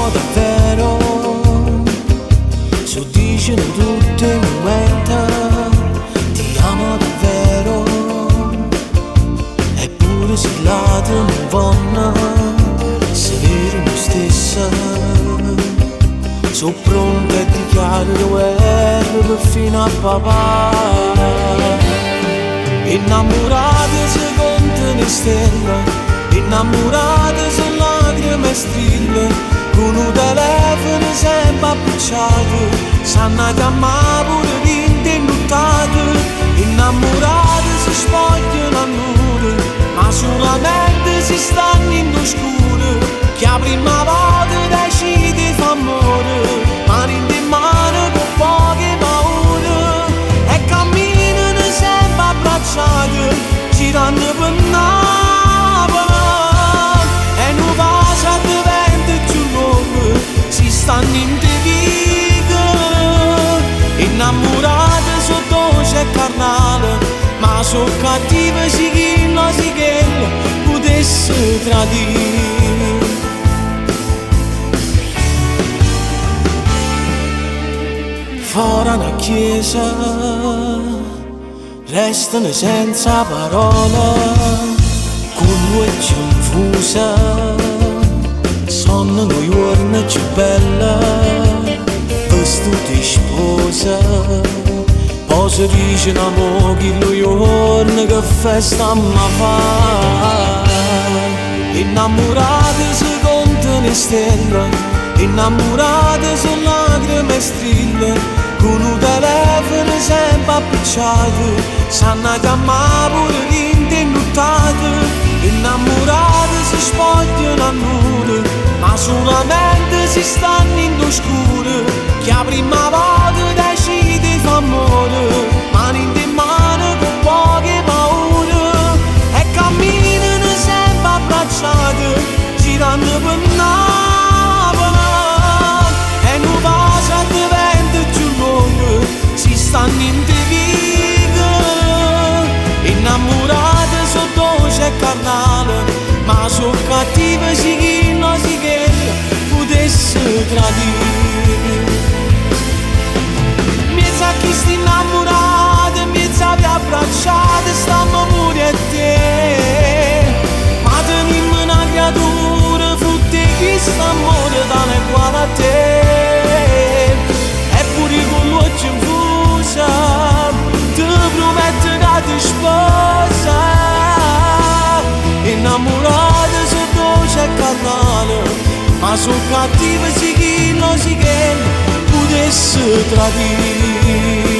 davvero, so dicono tutti i momenti, ti amo davvero, eppure se lato non vanno, se vero me stessa, so pronto e dichiaro guerra per fino a papà, innamorata secondo le stelle, innamorata sono lacrime strille, con un telefono sempre appicciato, sanno chiamare pure vinte innuttate, innamorate si spogliano a nudo, ma solamente si stanno in oscuro, che la prima volta decide fa amore, mani in mano con poche paure, e camminano sempre abbracciate, girando per noi. Stanno in diviga, innamorate sono dolce e carnale, ma sono cattive se chi non si chiede potesse tradire. Fuori una chiesa restano senza parole, con luce confusa. Sono noi giorni più belle, vestiti di sposa, poi si dice amore che lo giorno che festa ma fa. Innamorate si contano le stelle, innamorate sono lacrime strille, con un telefono sempre appicciato, sanno chiamare pure vinte innuttate, innamorate si spogliano a nudo, ma solamente si stanno in oscuro, che la prima volta decide fa amore, mani in mano con poche paure, e camminano sempre abbracciate, girando per Napoli, e non passa di vento più lungo, si stanno in diviga, innamorate sono dolce e carnale, ma sono cattive se chi non si chiede potesse tradire. Mezza chi sta innamorata, mezza vi abbracciate, stiamo pure a te, ma tenimmo una creatura frutto chi sta amore tale uguale a te, eppure con l'occhio infusa ti prometto che ti sposa. Innamorate sono dolce e carnale, ma sono cattive se chi non si chiede potesse tradire.